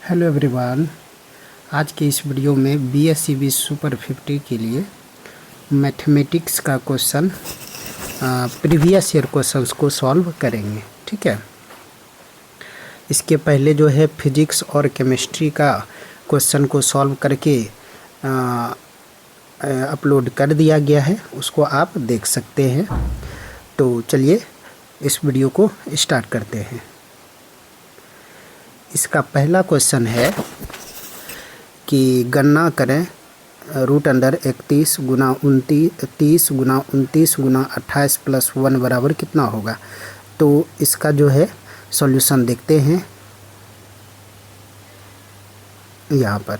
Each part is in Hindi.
Hello everyone. आज के इस वीडियो में बीएसईबी सुपर 50 के लिए मैथमेटिक्स का क्वेश्चन प्रीवियस ईयर क्वेश्चंस को सॉल्व करेंगे। ठीक है, इसके पहले जो है फिजिक्स और केमिस्ट्री का क्वेश्चन को सॉल्व करके अपलोड कर दिया गया है, उसको आप देख सकते हैं। तो चलिए इस वीडियो को स्टार्ट करते हैं। इसका पहला क्वेश्चन है कि गणना करें √31 गुना 30 गुना 29 गुना 28 प्लस 1 बराबर कितना होगा। तो इसका जो है सॉल्यूशन देखते हैं। यहाँ पर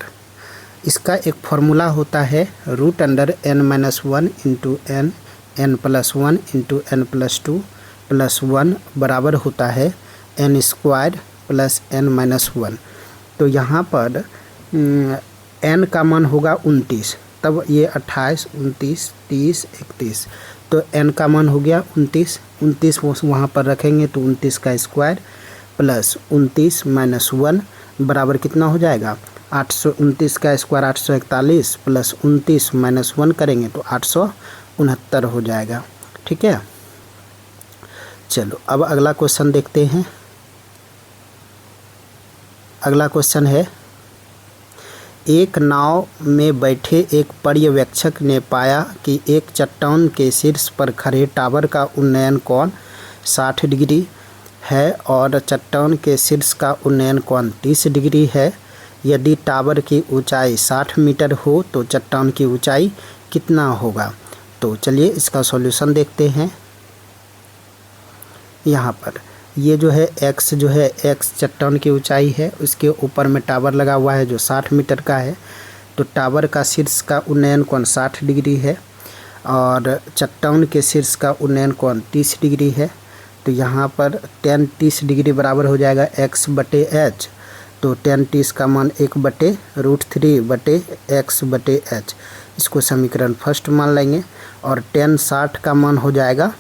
इसका एक फॉर्मूला होता है √n-1 into n plus 1 into n+2 plus 1 बराबर होता है n² प्लस n-1। तो यहाँ पर n का मान होगा 29, तब ये 28, 29, 30, 31। तो n का मान हो गया 29 वहाँ पर रखेंगे तो 29 का स्क्वायर प्लस 29 माइनस 1 बराबर कितना हो जाएगा 829 का स्क्वायर 841 प्लस 29 माइनस 1 करेंगे तो 869 हो जाएगा। ठीक है, चलो अब अगला क्वेश्चन देखते हैं। अगला क्वेश्चन है, एक नाव में बैठे एक पर्यवेक्षक ने पाया कि एक चट्टान के शीर्ष पर खड़े टावर का उन्नयन कोण 60 डिग्री है और चट्टान के शीर्ष का उन्नयन कोण 30 डिग्री है। यदि टावर की ऊंचाई 60 मीटर हो तो चट्टान की ऊंचाई कितना होगा। तो चलिए इसका सॉल्यूशन देखते हैं। यहाँ पर ये जो है x चट्टान की ऊंचाई है, उसके ऊपर में टावर लगा हुआ है जो 60 मीटर का है। तो टावर का शीर्ष का उन्नयन कोण 60 डिग्री है और चट्टान के शीर्ष का उन्नयन कोण 30 डिग्री है। तो यहाँ पर tan 30 डिग्री बराबर हो जाएगा x/h। तो tan 30 का मान 1/√3/x/h। इसको समीकरण फर्स्ट मान लेंगे। और tan 60 का मान हो जाएगा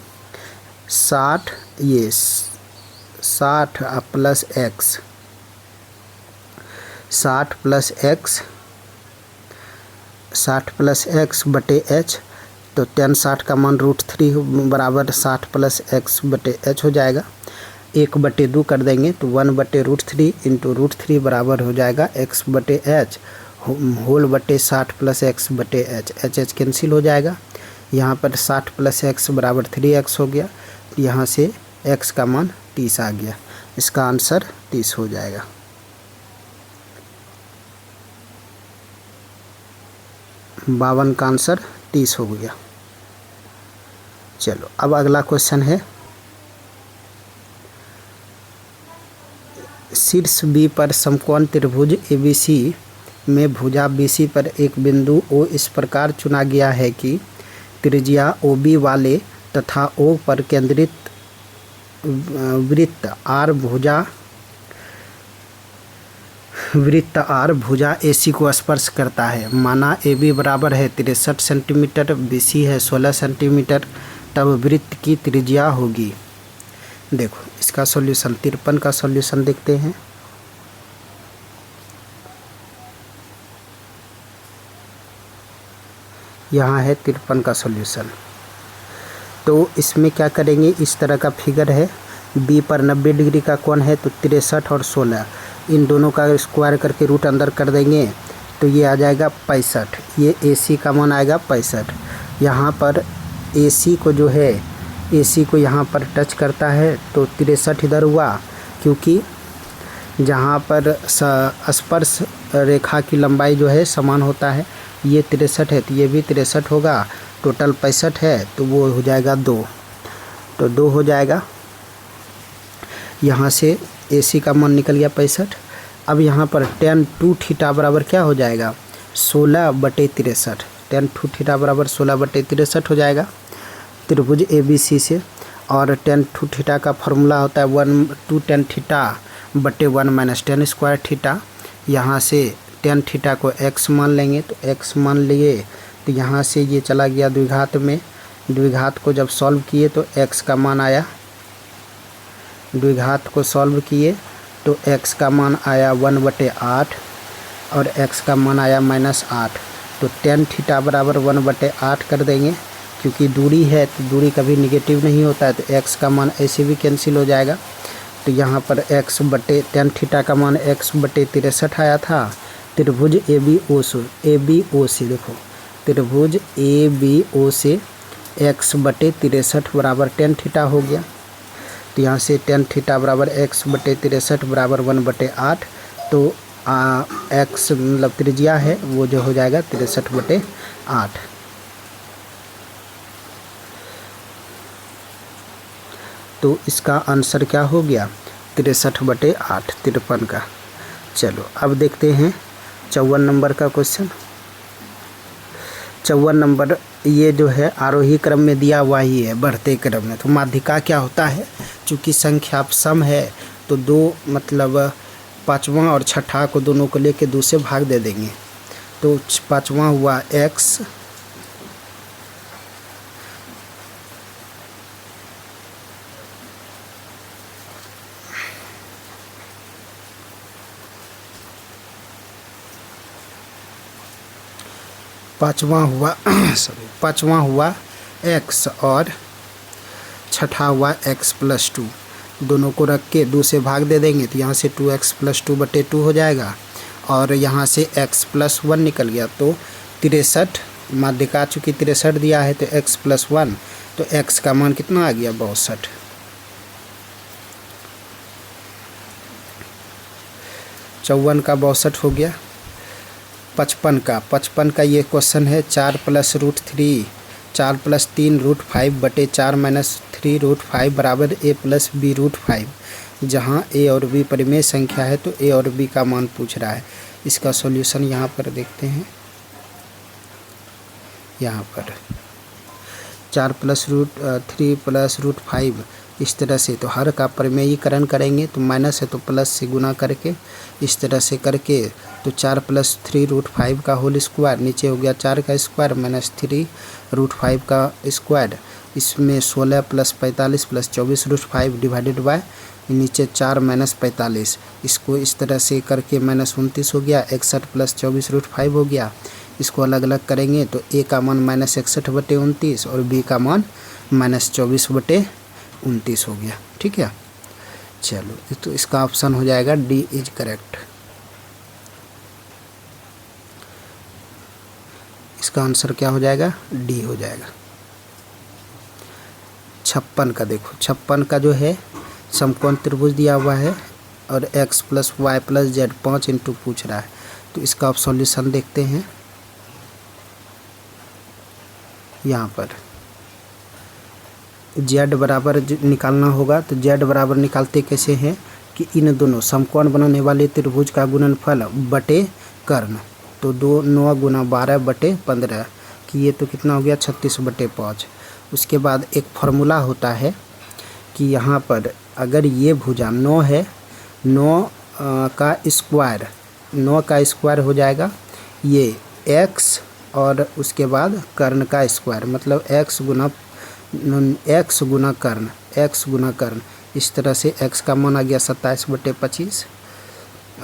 60 प्लस x, 60 प्लस x/h। तो tan 60 का मान √3 बराबर 60 प्लस x/h हो जाएगा। 1/2 कर देंगे तो 1/√3 इंटू √3 बराबर हो जाएगा x/h होल बटे 60 प्लस x/h। h कैंसिल हो जाएगा। यहाँ पर 60 प्लस x बराबर 3x हो गया। यहाँ से x का मान 30 आ गया। इसका आंसर 30 हो जाएगा। बावन का आंसर 30 हो गया। चलो अब अगला क्वेश्चन है, शीर्ष B पर समकोण त्रिभुज ABC में भुजा BC पर एक बिंदु O इस प्रकार चुना गया है कि त्रिज्या OB वाले तथा O पर केंद्रित वृत्त R भुजा AC को स्पर्श करता है। माना AB बराबर है 63 सेंटीमीटर, BC है 16 सेंटीमीटर, तब वृत्त की त्रिज्या होगी। देखो इसका सॉल्यूशन 53 का सॉल्यूशन देखते हैं। यहाँ है 53 का सॉल्यूशन। तो इसमें क्या करेंगे, इस तरह का फिगर है। B पर 90 डिग्री का कोण है तो 63 और 16, इन दोनों का स्क्वायर करके रूट अंदर कर देंगे तो ये आ जाएगा 65। ये AC का मान आएगा 65। यहाँ पर AC को जो है AC को यहाँ पर टच करता है तो 63 इधर हुआ, क्योंकि जहाँ पर स्पर्श रेखा की लंबाई जो है समान होता है। ये 63 है तो ये भी 63 होगा। टोटल 65 है तो वो हो जाएगा 2, तो 2 हो जाएगा। यहाँ से AC का मान निकल गया 65। अब यहाँ पर tan 2θ बराबर क्या हो जाएगा 16/63। tan 2θ बराबर 16/63 हो जाएगा त्रिभुज ABC से। और tan 2θ का फॉर्मूला होता है 1/2 tan θ/1 minus tan square theta. यहाँ से tan θ को x मान लेंगे तो x मान लिए तो यहाँ से ये चला गया द्विघात में। द्विघात को जब सॉल्व किए तो x का मान आया, द्विघात को सॉल्व किए तो x का मान आया 1/8 और x का मान आया -8। तो tan थीटा बराबर 1/8 कर देंगे, क्योंकि दूरी है तो दूरी कभी निगेटिव नहीं होता है, तो x का मान ऐसे भी कैंसिल हो जाएगा। तो यहाँ पर tan थीटा का मान x/63 आया था। त्रिभुज ABO से देखो, त्रिभुज ABO से x/63 बराबर tan थीटा हो गया। तो यहाँ से tan थीटा बराबर x/63 बराबर 1/8। तो x मतलब त्रिज्या है वो जो हो जाएगा 63/8। तो इसका आंसर क्या हो गया 63/8, 53 का। चलो अब देखते हैं 54 नंबर का क्वेश्चन। 54 नंबर ये जो है आरोही क्रम में दिया हुआ ही है, बढ़ते क्रम में। तो माध्यिका क्या होता है, चूँकि संख्या सम है तो दो मतलब पाँचवां और छठा को दोनों को लेके 2 से भाग दे देंगे। तो पाँचवां हुआ x, पाँचवां हुआ x और छठा हुआ x+2, दोनों को रख के 2 से भाग दे देंगे। तो यहाँ से 2x+2/2 हो जाएगा और यहाँ से x+1 निकल गया। तो 63, माध्यिका चूँकि 63 दिया है तो x+1, तो x का मान कितना आ गया 62। 54 का 62 हो गया। 55 का ये क्वेश्चन है 4 + √3, 4 + 3 √5/4 - 3 √5 बराबर a + b √5। जहाँ a और b परिमेय संख्या है तो a और b का मान पूछ रहा है। इसका सॉल्यूशन यहाँ पर देखते हैं। यहाँ पर 4 + √3 + √5 इस तरह से, तो हर का परिमेयीकरण करेंगे तो माइनस है तो प्लस से गुना करके इस तरह से करके, तो 4 + 3 √5 का होल स्क्वायर, नीचे हो गया 4 का स्क्वायर -3 √5 का स्क्वायर, इसमें 16 + 45 + 24 √5 डिवाइडेड बाय नीचे 4 - 45, इसको इस तरह से करके -29 हो गया। 61 + 24 √5 हो गया। इसको अलग अलग करेंगे तो a का मान -61/29 और b का मान -24/29 हो गया। ठीक है, चलो तो इसका ऑप्शन हो जाएगा डी इज करेक्ट। इसका आंसर क्या हो जाएगा डी हो जाएगा। 56 का देखो, 56 का जो है समकोण त्रिभुज दिया हुआ है और x + y + z 5 इंटू पूछ रहा है। तो इसका आप सॉल्यूशन देखते हैं। यहाँ पर z बराबर निकालना होगा, तो z बराबर निकालते कैसे हैं कि इन दोनों समकोण बनाने वाले त्रिभुज का गुणनफल बटे कर्ण, तो 9 × 12/15 कि ये तो कितना हो गया 36/5। उसके बाद एक फार्मूला होता है कि यहाँ पर अगर ये भुजा 9 है, 9 का स्क्वायर हो जाएगा ये x और उसके बाद कर्ण का स्क्वायर, मतलब x गुना कर्ण। इस तरह से x का मान आ गया 27/25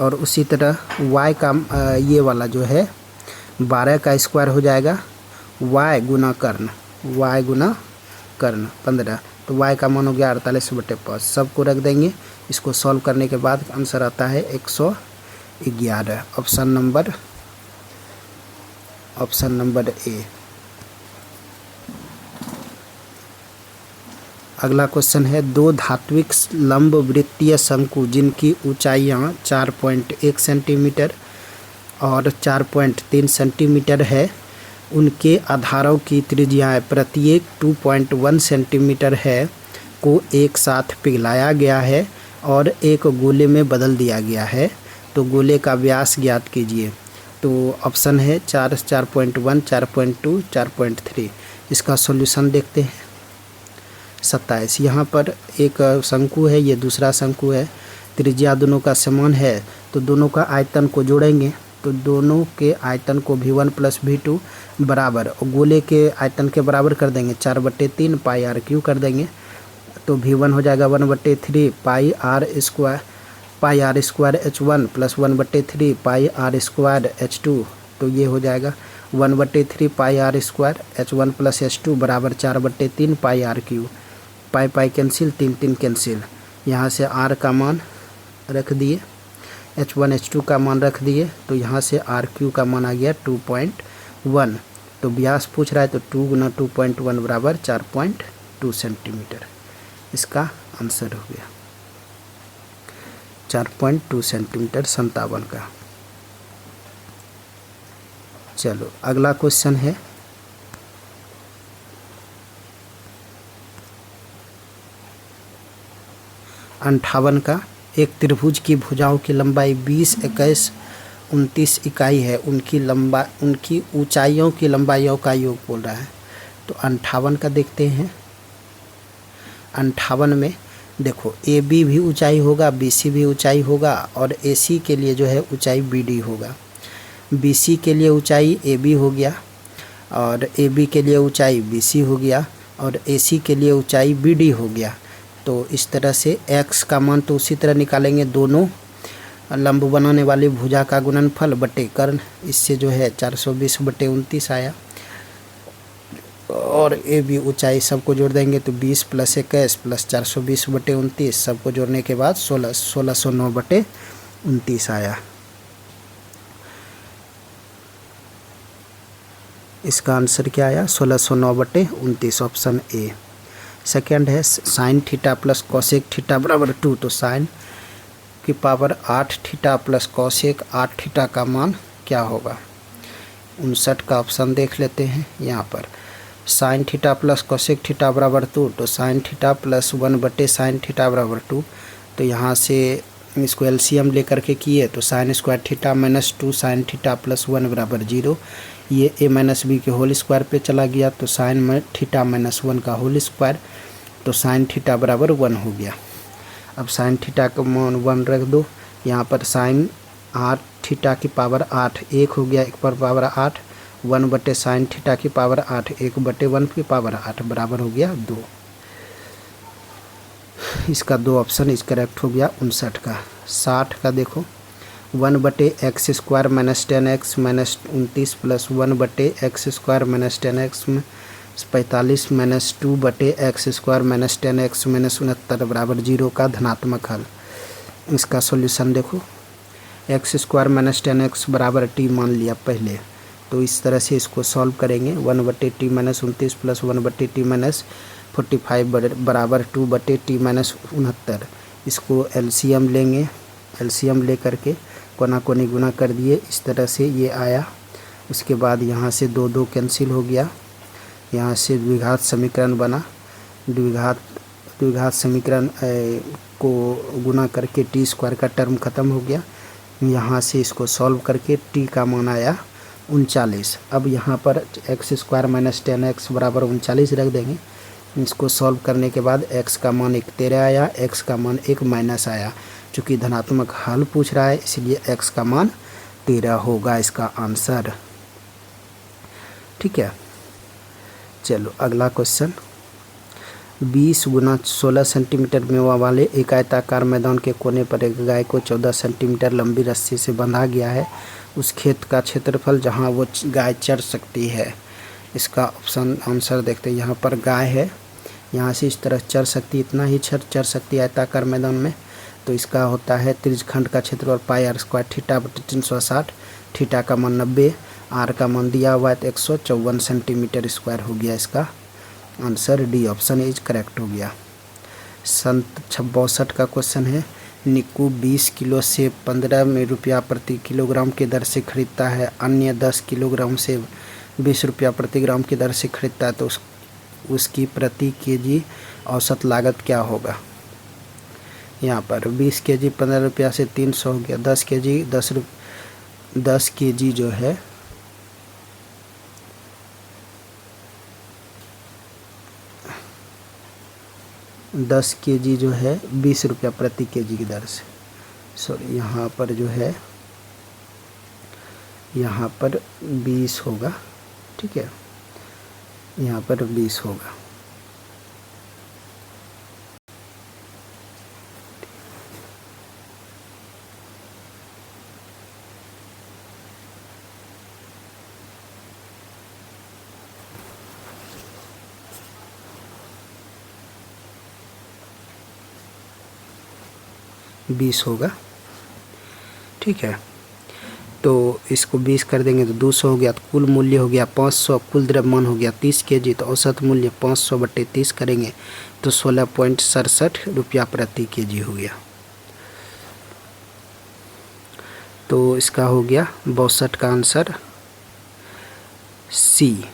और उसी तरह y का ये वाला जो है 12 का स्क्वायर हो जाएगा y गुना कर्ण 15, तो y का मान हो गया 48/5। सबको रख देंगे, इसको सॉल्व करने के बाद आंसर आता है 111। Option number A. अगला क्वेश्चन है 2 धात्विक लंब वृत्तीय शंकु जिनकी ऊंचाइयां 4.1 सेंटीमीटर और 4.3 सेंटीमीटर है, उनके आधारों की त्रिज्याएं प्रत्येक 2.1 सेंटीमीटर है को एक साथ पिघलाया गया है और एक गोले में बदल दिया गया है, तो गोले का व्यास ज्ञात कीजिए। तो ऑप्शन है 4, 4.1, 4.2, 4.3। इसका सॉल्यूशन देखते हैं। 27 यहाँ पर एक शंकु है, ये दूसरा शंकु है, त्रिज्या दोनों का समान है, तो दोनों का आयतन को जोड़ेंगे, तो दोनों के आयतन को V1 + V2 बराबर और गोले के आयतन के बराबर कर देंगे 4/3 πr³ कर देंगे, तो V1 हो जाएगा 1/3 πr² pi r square H1 plus 1/3 pi r square H2, तो ये हो जाएगा 1/3 pi r square H1 plus H2 बराबर 4/3 pi r q. Pi pi cancel, 3 3 cancel. यहाँ से आर का मान रख दिए, H1 H2 का मान रख दिए, तो यहाँ से आर क्यू का मान आ गया 2.1। तो व्यास पूछ रहा है तो 2 गुना 2.1 बराबर 4.2 सेंटीमीटर। इसका आंसर हो गया 4.2 सेंटीमीटर 57 का। चलो अगला क्वेश्चन है 58 का। एक त्रिभुज की भुजाओं की लंबाई 20, 21, 29 इकाई है। उनकी ऊंचाइयों की लंबाइयों का योग बोल रहा है। तो 58 का देखते हैं। 58 में देखो AB भी ऊंचाई होगा, BC भी ऊंचाई होगा, और AC के लिए जो है ऊंचाई BD होगा। BC के लिए ऊंचाई AB हो गया, और AB के लिए ऊंचाई BC हो गया, और AC के लिए ऊंचाई BD हो गया। तो इस तरह से x का मान तो उसी तरह निकालेंगे, दोनों लंब बनाने वाली भुजा का गुणनफल बटे कर्ण। इससे जो है 420/29 आया। और ए बी ऊंचाई सबको जोड़ देंगे तो 20 + 21 + 420/29 सबको जोड़ने के बाद 1609/29 आया। इसका आंसर क्या आया? 1609/29, ऑप्शन ए। सेकेंड है sine theta plus cosec theta बराबर 2। तो साइन की power 8 theta plus cosec 8 theta का मान क्या होगा? 59 का ऑप्शन देख लेते हैं। यहाँ पर sine theta plus cosec theta बराबर 2, तो साइन थीटा प्लस 1/साइन थीटा बराबर 2। तो यहाँ से इसको एलसीएम लेकर के किए तो sine square theta minus 2 sine theta plus 1 बराबर 0। ये a माइनस बी के होल स्क्वायर पे चला गया, तो साइन थीटा माइनस 1 का होल स्क्वायर, तो साइन थीटा बराबर 1 हो गया। अब साइन थीटा का मान 1 रख दो। यहाँ पर साइन 8 थीटा की पावर 8 1 हो गया, 1 पर पावर 8, 1/साइन थीटा की पावर 8 1/1 की पावर 8 बराबर हो गया 2। इसका 2 ऑप्शन इस करेक्ट हो गया 59 का। 60 का देखो 1/x² minus 10x minus 29 plus 1/x² minus 10x 45 minus 2/x² minus 10x minus 69 बराबर 0 का धनात्मक हल। इसका सॉल्यूशन देखो, x² माइनस 10x बराबर t मान लिया पहले, तो इस तरह से इसको सॉल्व करेंगे। 1/t minus 29 plus 1/t minus 45 बराबर 2/t माइनस 69। इसको एलसीएम लेंगे, एलसीएम ले करके कोना कोनी गुना कर दिए, इस तरह से ये आया। उसके बाद यहाँ से 2 2 कैंसिल हो गया, यहाँ से द्विघात समीकरण बना। द्विघात समीकरण को गुना करके t² का टर्म ख़त्म हो गया। यहाँ से इसको सॉल्व करके t का मान आया 39। अब यहाँ पर x² माइनस 10x बराबर 39 रख देंगे। इसको सॉल्व करने के बाद x का मान 1 13 आया, x का मान 1 माइनस आया। चूँकि धनात्मक हल पूछ रहा है इसलिए x का मान 13 होगा इसका आंसर। ठीक है, चलो अगला क्वेश्चन। 20 गुना 16 सेंटीमीटर मेवा वाले एक आयताकार मैदान के कोने पर एक गाय को 14 सेंटीमीटर लंबी रस्सी से बंधा गया है। उस खेत का क्षेत्रफल जहां वो गाय चर सकती है। इसका ऑप्शन आंसर देखते हैं। यहाँ पर गाय है, यहाँ से इस तरह चर सकती, इतना ही चर सकती है आयताकार मैदान में। तो इसका होता है त्रिज्यखंड का क्षेत्रफल πr² θ/360, थीटा का मान 90, आर का मान दिया हुआ है तो 154 सेंटीमीटर स्क्वायर हो गया। इसका answer D option is correct हो गया। 62 का क्वेश्चन है। निक्कू 20 किलो से 15 रुपया प्रति किलोग्राम की दर से खरीदता है, अन्य 10 किलोग्राम से 20 रुपया प्रति ग्राम की दर से खरीदता है, तो उसकी प्रति केजी औसत लागत क्या होगा? यहाँ पर 20 केजी 15 रुपया से 300 हो गया, 10 केजी 10 केजी जो है 10 केजी जो है 20 रुपया प्रति केजी की दर से, सॉरी यहाँ पर जो है यहाँ पर 20 होगा। ठीक है, यहाँ पर 20 होगा। 20 होगा, ठीक है। तो इसको 20 कर देंगे तो 200 हो गया, तो कुल मूल्य हो गया 500, कुल द्रव्यमान हो गया 30 kg, तो औसत मूल्य 500/30 करेंगे तो 16.67 रुपया प्रति kg हो गया। तो इसका हो गया 62 का आंसर सी,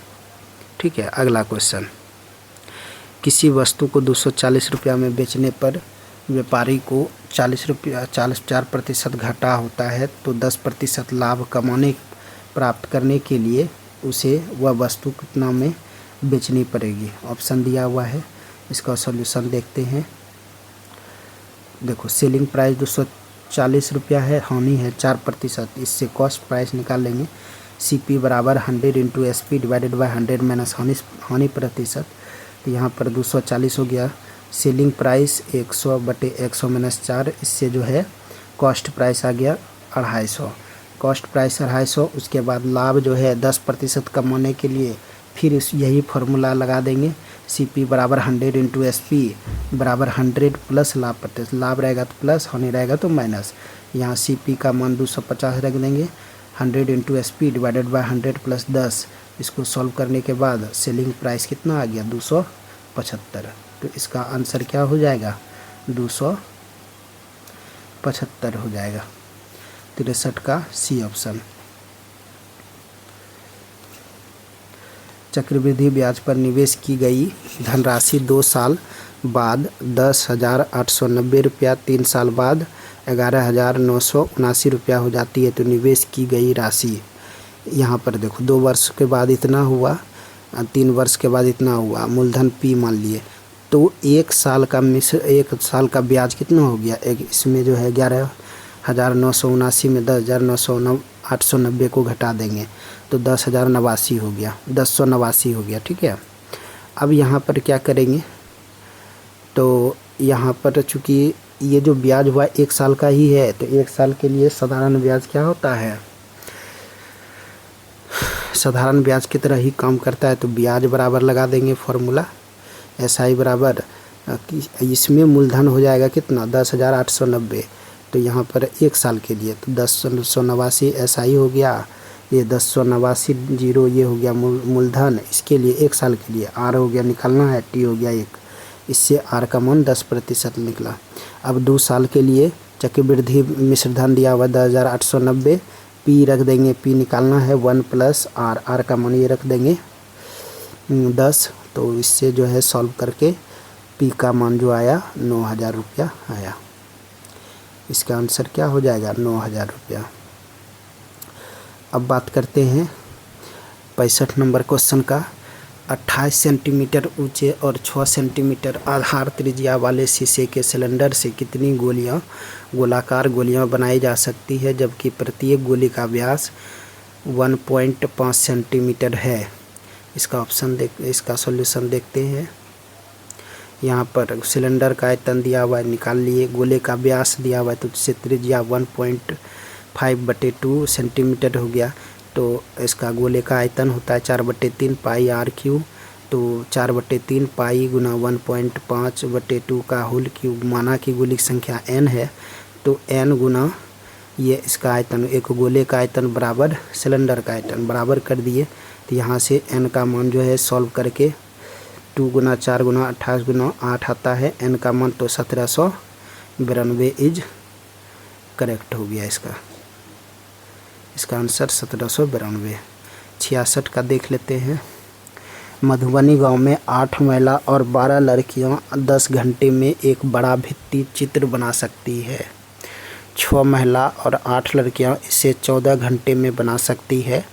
ठीक है। अगला क्वेश्चन, किसी वस्तु को 240 रुपया में बेचने पर व्यापारी को 4% घाटा होता है, तो 10% लाभ प्राप्त करने के लिए उसे वह वस्तु कितना में बेचनी पड़ेगी। ऑप्शन दिया हुआ है, इसका सॉल्यूशन देखते हैं। देखो, सेलिंग प्राइस 240 रुपया है, हानि है 4%, इससे कॉस्ट प्राइस निकाल लेंगे। CP बराबर 100 × SP डिवाइडेड बाय 100 माइनस हानि प्रतिशत, तो यहाँ पर 240 हो गया। सेलिंग प्राइस 100/100 माइनस 4, इससे जो है कॉस्ट प्राइस आ गया 250। कॉस्ट प्राइस 250, उसके बाद लाभ जो है 10% कमाने के लिए फिर यही फार्मूला लगा देंगे। CP बराबर 100 × SP बराबर 100 प्लस लाभ प्रतिशत, लाभ रहेगा तो प्लस, हानि रहेगा तो माइनस। यहाँ CP का मान 250 रख देंगे, 100 × SP डिवाइडेड बाय 100 प्लस 10, इसको सॉल्व करने के बाद सेलिंग प्राइस कितना आ गया 275। तो इसका आंसर क्या हो जाएगा 275 हो जाएगा, 63 का सी ऑप्शन। चक्रवृद्धि ब्याज पर निवेश की गई धनराशि 2 साल बाद 10,890 रुपया, 3 साल बाद 11,979 रुपया हो जाती है। तो निवेश की गई राशि यहाँ पर देखो, 2 वर्ष के बाद इतना हुआ, 3 वर्ष के बाद इतना हुआ, मूलधन P मान लिए, तो 1 साल का ब्याज कितना हो गया, एक इसमें जो है 11,979 में 10,890 को घटा देंगे तो 10,089 हो गया, 1089 हो गया, ठीक है। अब यहाँ पर क्या करेंगे, तो यहाँ पर चूँकि ये जो ब्याज हुआ 1 साल का ही है, तो 1 साल के लिए साधारण ब्याज क्या होता है, साधारण ब्याज की तरह ही काम करता है। तो ब्याज बराबर लगा देंगे फॉर्मूला, SI बराबर, इसमें मूलधन हो जाएगा कितना 10,890, तो यहाँ पर 1 साल के लिए तो 10,989 SI हो गया, ये 10,989 जीरो ये हो गया मूलधन, इसके लिए 1 साल के लिए R हो गया, निकालना है, T हो गया 1, इससे R का मान 10% निकला। अब 2 साल के लिए चक्रवृद्धि मिश्रधन दिया हुआ 10,890, P रख देंगे, P निकालना है 1 + R, R का मान ये रख देंगे 10, तो इससे जो है सॉल्व करके P का मान जो आया 9,000 रुपया आया। इसका आंसर क्या हो जाएगा 9,000 रुपया। अब बात करते हैं 65 नंबर क्वेश्चन का। 28 सेंटीमीटर ऊंचे और 6 सेंटीमीटर आधार त्रिज्या वाले शीशे के सिलेंडर से कितनी गोलाकार गोलियां बनाई जा सकती है, जबकि प्रत्येक गोली का व्यास 1.5 सेंटीमीटर है। इसका सॉल्यूशन देखते हैं। यहाँ पर सिलेंडर का आयतन दिया हुआ है, निकाल लिए, गोले का व्यास दिया हुआ है, तो इससे त्रिज्या 1.5/2 सेंटीमीटर हो गया। तो इसका गोले का आयतन होता है 4/3 पाई r3, तो 4/3 पाई गुना 1.5/2 का होल क्यूब, माना कि गोली की संख्या n है, तो n गुना ये इसका आयतन, एक गोले का आयतन बराबर सिलेंडर का आयतन बराबर कर दिए। तो यहाँ से n का मान जो है सॉल्व करके 2 गुना 4 गुना 28 गुना 8 आता है, n का मान तो 1792 इज करेक्ट हो गया। इसका आंसर 1792। 66 का देख लेते हैं। मधुबनी गांव में 8 महिला और 12 लड़कियां 10 घंटे में एक बड़ा भित्ति चित्र बना सकती है। 6 महिला और 8 लड़कियां इसे 14 घंटे में बना सकती है।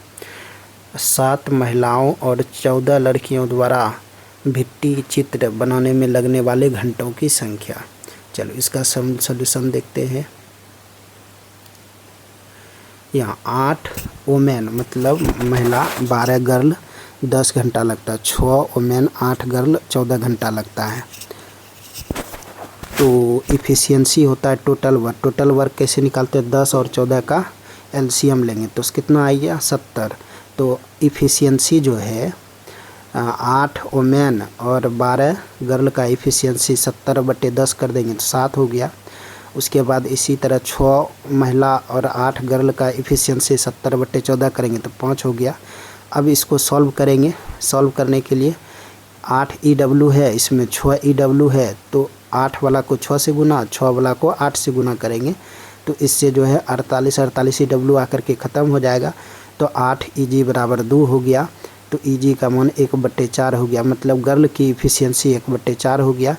7 महिलाओं और 14 लड़कियों द्वारा भित्ति चित्र बनाने में लगने वाले घंटों की संख्या। चलो इसका सॉल्यूशन देखते हैं। यहाँ 8 वोमेन मतलब महिला, 12 गर्ल 10 घंटा लगता है, 6 वोमेन 8 गर्ल 14 घंटा लगता है। तो इफ़िशियंसी होता है टोटल वर्क। टोटल वर्क कैसे निकालते हैं, 10 और 14 का एलसीएम लेंगे तो कितना आएगा 70। तो इफ़िशियंसी जो है 8 वोमेन और 12 गर्ल का इफ़िशियंसी 70/10 कर देंगे तो 7 हो गया। उसके बाद इसी तरह 6 महिला और 8 गर्ल का इफिशियंसी 70/14 करेंगे तो 5 हो गया। अब इसको सॉल्व करेंगे। सॉल्व करने के लिए 8 EW है, इसमें 6 EW है, तो 8 वाला को 6 से गुना, 6 वाला को 8 से गुना करेंगे तो इससे जो है 48 EW आकर के ख़त्म हो जाएगा। तो 8 EG बराबर 2 हो गया। तो EG का मान 1/4 हो गया, मतलब गर्ल की इफिशियंसी 1/4 हो गया।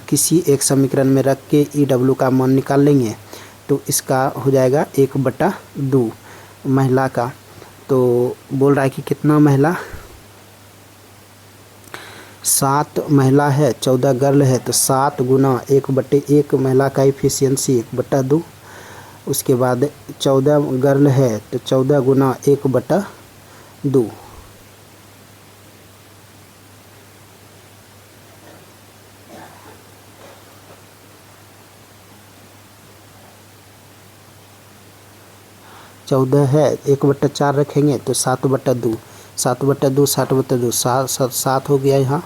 किसी एक समीकरण में रख के EW का मान निकाल लेंगे तो इसका हो जाएगा 1/2 महिला का। तो बोल रहा है कि कितना महिला, 7 महिला है, 14 गर्ल है, तो 7 गुना 1/1 महिला का इफिशियंसी 1/2। उसके बाद 14 गर्ल है तो 14 गुना 1/2। चौदह है, 1/4 रखेंगे तो 7/2, 7/2, 60/2, 7 हो गया। यहाँ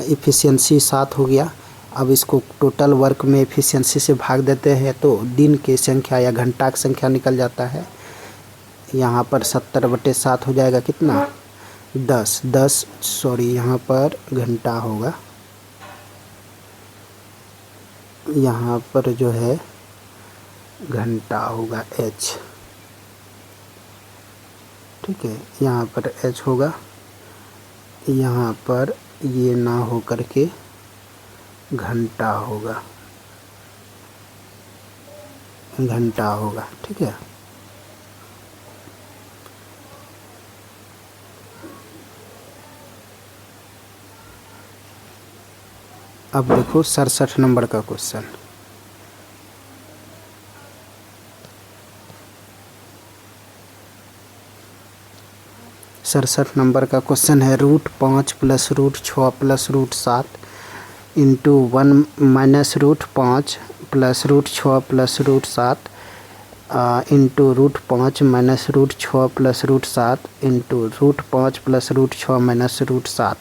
इफिशियंसी 7 हो गया। अब इसको टोटल वर्क में एफिशिएंसी से भाग देते हैं तो दिन की संख्या या घंटा की संख्या निकल जाता है। यहाँ पर 70/7 हो जाएगा कितना, 10 सॉरी यहाँ पर घंटा होगा, यहाँ पर जो है घंटा होगा H, ठीक है। यहाँ पर H होगा, यहाँ पर ये ना हो करके घंटा होगा, घंटा होगा, ठीक है। अब देखो 67 नंबर का क्वेश्चन। सड़सठ नंबर का क्वेश्चन है √5 + √6 + √7 इंटू 1 - √5 + √6 + √7 इंटू √5 - √6 + √7 इंटू √5 + √6 - √7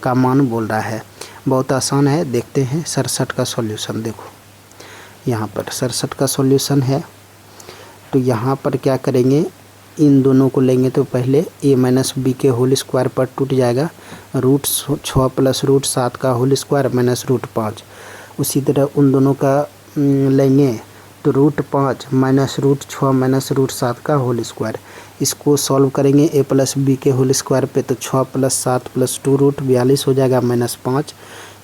का मान बोल रहा है। बहुत आसान है, देखते हैं 67 का सॉल्यूशन। देखो यहाँ पर 67 का सॉल्यूशन है, तो यहाँ पर क्या करेंगे, इन दोनों को लेंगे तो पहले a - b के होल स्क्वायर पर टूट जाएगा, √6 + √7 का होल स्क्वायर माइनस √5। उसी तरह उन दोनों का लेंगे तो √5 माइनस √6 माइनस √7 का होल स्क्वायर। इसको सॉल्व करेंगे a + b के होल स्क्वायर पे तो 6 + 7 + 2 √42 हो जाएगा -5।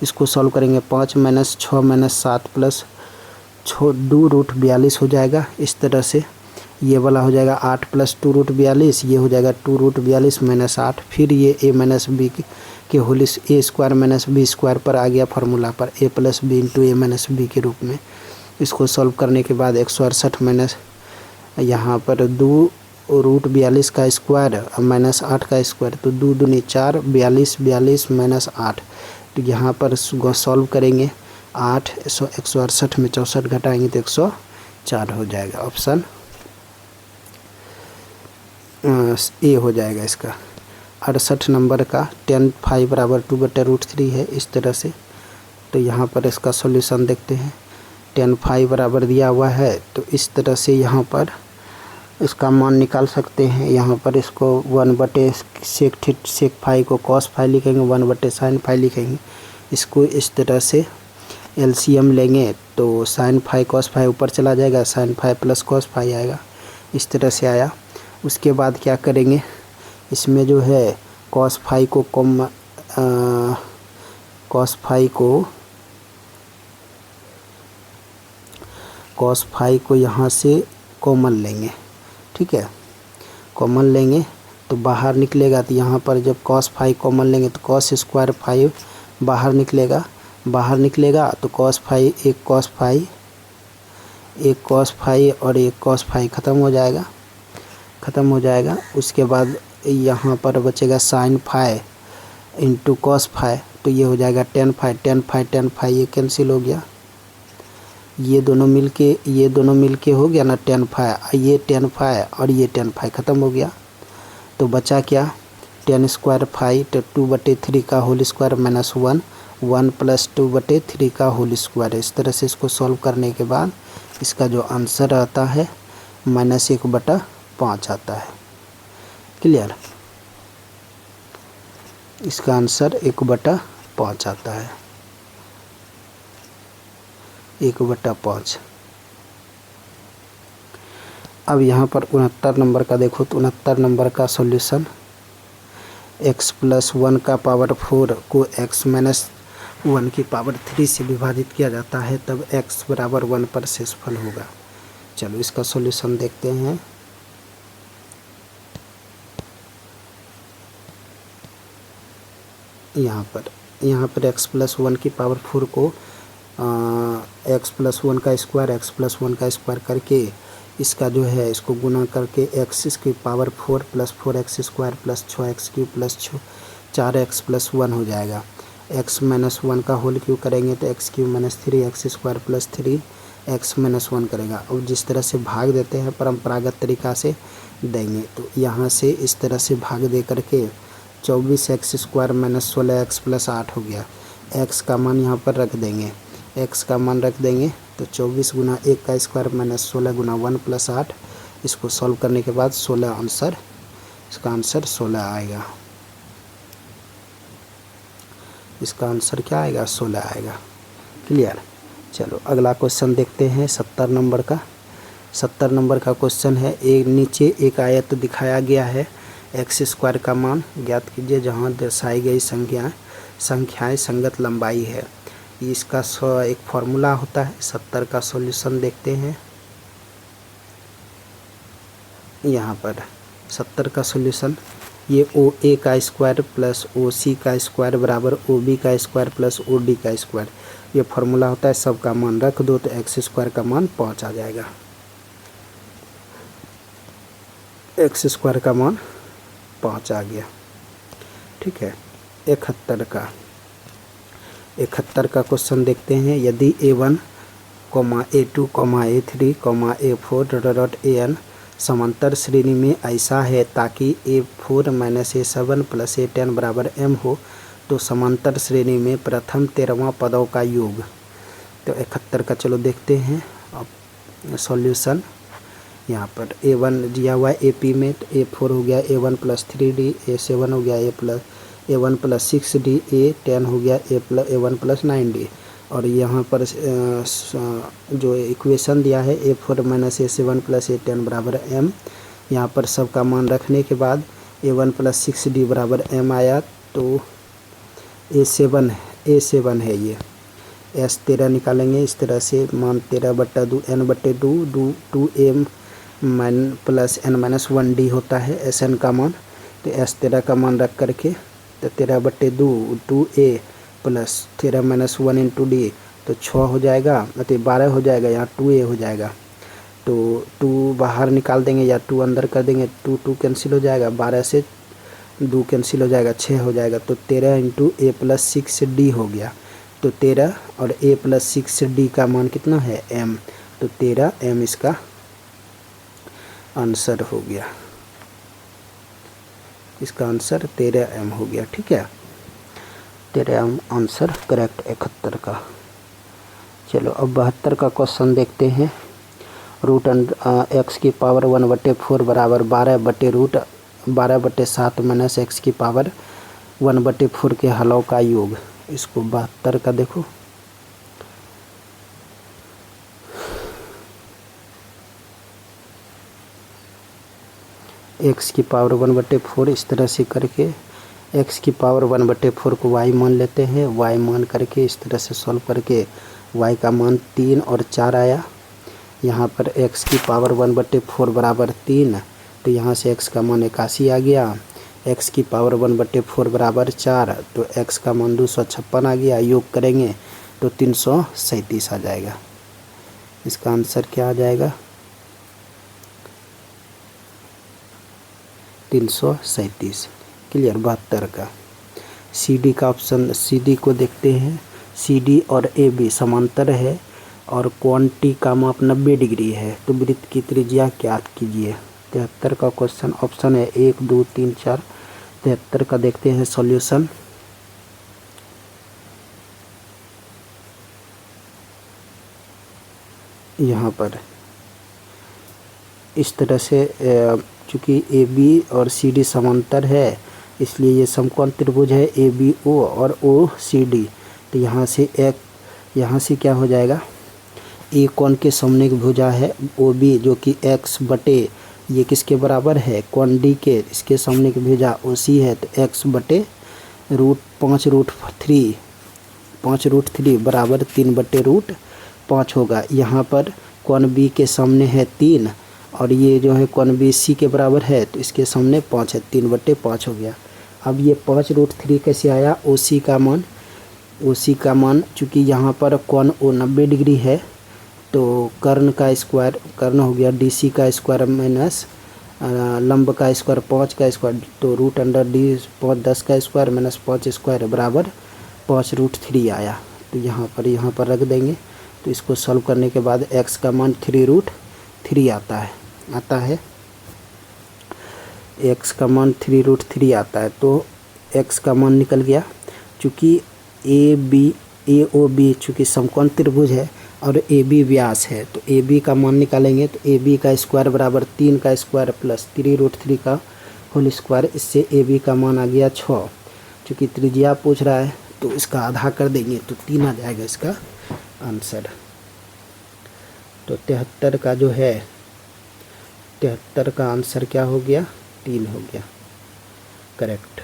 इसको सॉल्व करेंगे 5 - 6 - 7 + 2 √42 हो जाएगा। इस तरह से ये वाला हो जाएगा 8 + 2 √42, ये हो जाएगा 2 √42 - 8। फिर ये a - b के whole a square - b square पर आ गया फार्मूला पर, a + b into a - b के रूप में। इसको सॉल्व करने के बाद 168 माइनस यहाँ पर 2 √42 का स्क्वायर -8 का स्क्वायर, तो 2 दूनी 4, 42 42 -8। तो यहाँ पर सॉल्व करेंगे 8 168 में 64 घटाएंगे तो 104 हो जाएगा। ऑप्शन ए हो जाएगा इसका। 68 नंबर का tan phi = 2/√3 है, इस तरह से। तो यहाँ पर इसका सॉल्यूशन देखते हैं। tan phi बराबर दिया हुआ है, तो इस तरह से यहाँ पर इसका मान निकाल सकते हैं। यहाँ पर इसको 1/sec phi को cos phi लिखेंगे, 1/sin phi लिखेंगे। इसको इस तरह से LCM लेंगे तो sin phi cos phi ऊपर चला जाएगा, sin phi + cos phi आएगा। इस तरह से आया। उसके बाद क्या करेंगे, इसमें जो है cos phi को cos phi को यहाँ से कॉमन लेंगे, ठीक है। कॉमन लेंगे तो बाहर निकलेगा, तो यहाँ पर जब cos phi कॉमन लेंगे तो cos स्क्वायर phi बाहर निकलेगा, तो cos phi एक cos phi और एक cos phi ख़त्म हो जाएगा। उसके बाद यहाँ पर बचेगा sin phi into cos phi, तो ये हो जाएगा tan phi ये कैंसिल हो गया। ये दोनों मिलके हो गया ना tan phi, ये tan phi और ये tan phi ख़त्म हो गया। तो बचा क्या, tan स्क्वायर phi तो 2/3 का होल स्क्वायर -1 1 + 2/3 का होल स्क्वायर है। इस तरह से इसको सॉल्व करने के बाद इसका जो आंसर आता है -1/5 आता है। क्लियर, इसका आंसर 1/5 आता है, 1/5। अब यहाँ पर 69 नंबर का देखो तो 69 नंबर का सॉल्यूशन x + 1 का पावर 4 को x - 1 की पावर 3 से विभाजित किया जाता है, तब x = 1 पर शेषफल होगा। चलो इसका सॉल्यूशन देखते हैं। यहाँ पर x + 1 की पावर 4 को x + 1 का स्क्वायर x + 1 का स्क्वायर करके इसका जो है इसको गुना करके x की पावर 4 + 4x² + 6x³ + 4x + 1 हो जाएगा। x - 1 का होल क्यूब करेंगे तो x³ - 3x² + 3x - 1 करेगा। और जिस तरह से भाग देते हैं परंपरागत तरीका से देंगे, तो यहाँ से इस तरह से भाग दे करके 24x² - 16x + 8 हो गया। x का मान यहाँ पर रख देंगे, x का मान रख देंगे तो 24 × 1 का स्क्वायर - 16 × 1 + 8। इसको सॉल्व करने के बाद 16 आंसर, इसका आंसर 16 आएगा। इसका आंसर क्या आएगा? 16 आएगा। क्लियर। चलो अगला क्वेश्चन देखते हैं 70 नंबर का। 70 नंबर का क्वेश्चन है, एक नीचे एक आयत दिखाया गया है, x² का मान ज्ञात कीजिए जहाँ दर्शाई गई संख्याएं संगत लंबाई है। इसका एक फॉर्मूला होता है। 70 का सॉल्यूशन देखते हैं। यहाँ पर 70 का सॉल्यूशन, ये OA का स्क्वायर प्लस OC का स्क्वायर बराबर OB का स्क्वायर प्लस OD का स्क्वायर, ये फॉर्मूला होता है। सबका मान रख दो तो x² का मान 5 आ जाएगा। x² का मान 5 आ गया। ठीक है। 71 का क्वेश्चन देखते हैं। यदि A1, A2, A3, A4 AN समांतर श्रेणी में ऐसा है ताकि A4 - A7 + A10 = M हो, तो समांतर श्रेणी में प्रथम 13वां पदों का योग। तो 71 का चलो देखते हैं। अब सॉल्यूशन यहाँ पर A1 दिया हुआ है AP में, तो A4 हो गया A1 + 3D, A7 हो गया A1 + 6D, A10 हो गया A1 + 9D। और यहाँ पर जो इक्वेशन दिया है A4 - A7 + A10 = M, यहाँ पर सबका मान रखने के बाद A1 + 6D = M आया, तो A7 है ये। S13 निकालेंगे इस तरह से, मान 13/2 n/2 2m + n-1D होता है Sn का मान। तो S13 का मान रख करके तो 13/2 2a + 13 - 1 × D, तो 6 हो जाएगा, मतलब 12 हो जाएगा, यहाँ 2a हो जाएगा। तो 2 बाहर निकाल देंगे या 2 अंदर कर देंगे, 2 कैंसिल हो जाएगा, 12 से 2 कैंसिल हो जाएगा, 6 हो जाएगा। तो 13 × a + 6D हो गया। तो 13 और a + 6D का मान कितना है? M। तो 13M इसका आंसर हो गया। इसका आंसर 13M हो गया। ठीक है, 13M आंसर करेक्ट 71 का। चलो अब 72 का क्वेश्चन देखते हैं। x की पावर 1/4 बराबर 12/7 - x की पावर 1/4 के हलों का योग। इसको 72 का देखो। x की पावर 1/4 इस तरह से करके x की पावर 1/4 को y मान लेते हैं। y मान करके इस तरह से सॉल्व करके y का मान 3 और 4 आया। यहाँ पर x की पावर 1/4 बराबर 3, तो यहाँ से x का मान 81 आ गया। x की पावर 1/4 बराबर 4, तो x का मान 256 आ गया। योग करेंगे तो 337 आ जाएगा। इसका आंसर क्या आ जाएगा? 337। क्लियर। 72 का CD का ऑप्शन, CD को देखते हैं। CD और AB समांतर है और कोण T का माप 90 डिग्री है, तो वृत्त की त्रिज्या ज्ञात कीजिए। 73 का क्वेश्चन ऑप्शन है 1 2 3 4। 73 का देखते हैं सॉल्यूशन। यहाँ पर इस तरह से चूँकि ए बी और सी डी समांतर है इसलिए ये समकोण त्रिभुज है ए बी ओ और ओ सी डी। तो यहाँ से क्या हो जाएगा, ए कोण के सामने की भुजा है ओ बी जो कि एक्स बटे ये किसके बराबर है, कोण डी के, इसके सामने की भुजा ओ सी है तो एक्स बटे पाँच रूट थ्री बराबर 3/√5 होगा। यहाँ पर कोण बी के सामने है 3 और ये जो है कोण बी सी के बराबर है तो इसके सामने 5 है, 3/5 हो गया। अब ये 5√3 कैसे आया, ओ सी का मान चूँकि यहाँ पर कोण ओ 90 डिग्री है तो कर्ण का स्क्वायर, कर्ण हो गया डी सी का स्क्वायर माइनस लंब का स्क्वायर 5 का स्क्वायर, तो √D 5 10 का स्क्वायर माइनस 5 स्क्वायर बराबर 5√3 आया। तो यहाँ पर रख देंगे। तो इसको सॉल्व करने के बाद x का मान 3√3 आता है x का मान 3√3 आता है। तो x का मान निकल गया। चूँकि ए ओ बी चूँकि समकोण त्रिभुज है और ए बी व्यास है तो ए बी का मान निकालेंगे तो ए बी का स्क्वायर बराबर 3 का स्क्वायर प्लस 3√3 का होल स्क्वायर। इससे ए बी का मान आ गया 6। चूँकि त्रिज्या पूछ रहा है तो इसका आधा कर देंगे तो 3 आ जाएगा इसका आंसर। तो 73 का जो है 73 का आंसर क्या हो गया, 3 हो गया करेक्ट।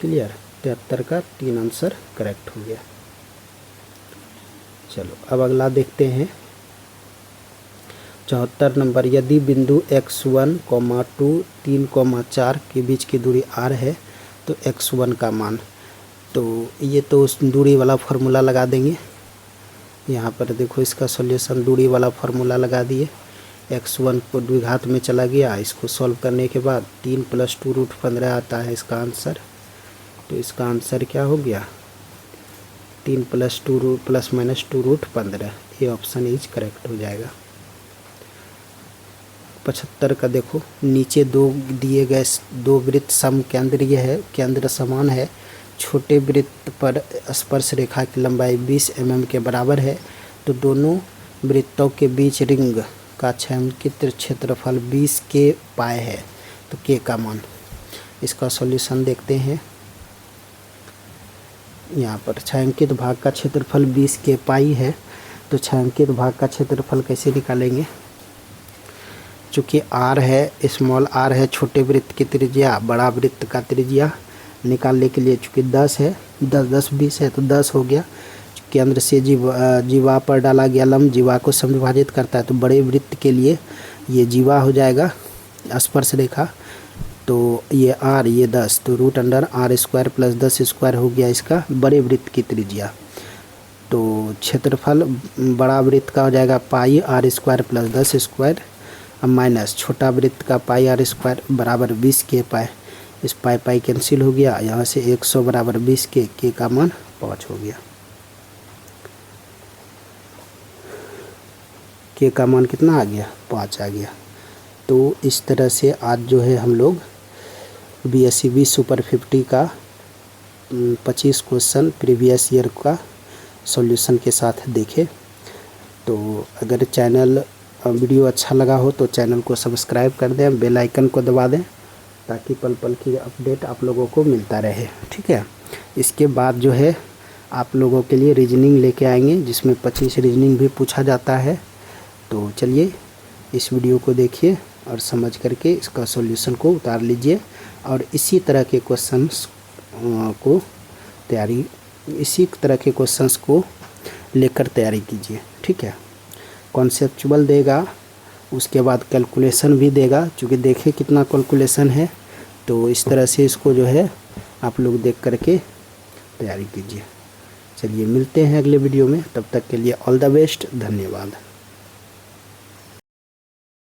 क्लियर, 73 का 3 आंसर करेक्ट हो गया। चलो अब अगला देखते हैं 74 नंबर। यदि बिंदु x1, 2, 3, 4 के बीच की दूरी r है तो x1 का मान, तो ये तो उस दूरी वाला फार्मूला लगा देंगे। यहाँ पर देखो इसका सॉल्यूशन दूरी वाला फार्मूला लगा दिए। x1 को द्विघात में चला गया, इसको सॉल्व करने के बाद 3 + 2√15 आता है इसका आंसर। तो इसका आंसर क्या हो गया, 3 + 2 ± 2√15। ये ऑप्शन इज करेक्ट हो जाएगा। 75 का देखो, नीचे दो दिए गए दो वृत्त समकेंद्रीय है, केंद्र समान है। छोटे वृत्त पर स्पर्श रेखा की लंबाई 20 mm के बराबर है तो दोनों वृत्तों के बीच रिंग का छायांकित क्षेत्रफल 20 के पाई है। तो के का मान, इसका सॉल्यूशन देखते हैं। यहाँ पर छायांकित भाग का क्षेत्रफल 20 के पाई है तो छायांकित भाग का क्षेत्रफल कैसे निकालेंगे। चूँकि r है, स्मॉल r है छोटे वृत्त की त्रिज्या, बड़ा वृत्त का त्रिज्या निकालने के लिए चूँकि 10 है, 10 20 है तो 10 हो गया। केंद्र से जीवा पर डाला गया लंब जीवा को समविभाजित करता है तो बड़े वृत्त के लिए ये जीवा हो जाएगा स्पर्श रेखा। तो ये r, ये 10, तो √r² + 10 स्क्वायर हो गया इसका बड़े वृत्त की त्रिज्या। तो क्षेत्रफल बड़ा वृत्त का हो जाएगा πr² + 10 स्क्वायर माइनस छोटा वृत्त का πr² बराबर 20 के पाई। इस पाई कैंसिल हो गया, यहाँ से 100 बराबर 20 के का मान 5 हो गया। के का मान कितना आ गया, 5 आ गया। तो इस तरह से आज जो है हम लोग BSc सुपर 50 का 25 क्वेश्चन प्रीवियस ईयर का सॉल्यूशन के साथ देखे। तो अगर चैनल वीडियो अच्छा लगा हो तो चैनल को सब्सक्राइब कर दें, बेल आइकन को दबा दें ताकि पल पल की अपडेट आप लोगों को मिलता रहे। ठीक है, इसके बाद जो है आप लोगों के लिए रीजनिंग लेके आएंगे जिसमें 25 रीजनिंग भी पूछा जाता है। तो चलिए इस वीडियो को देखिए और समझ करके इसका सॉल्यूशन को उतार लीजिए और इसी तरह के क्वेश्चंस को लेकर तैयारी कीजिए। ठीक है, कॉन्सेप्चुअल देगा, उसके बाद कैलकुलेशन भी देगा, क्योंकि देखें कितना कैलकुलेशन है। तो इस तरह से इसको जो है आप लोग देख करके तैयारी कीजिए। चलिए मिलते हैं अगले वीडियो में, तब तक के लिए ऑल द बेस्ट, धन्यवाद।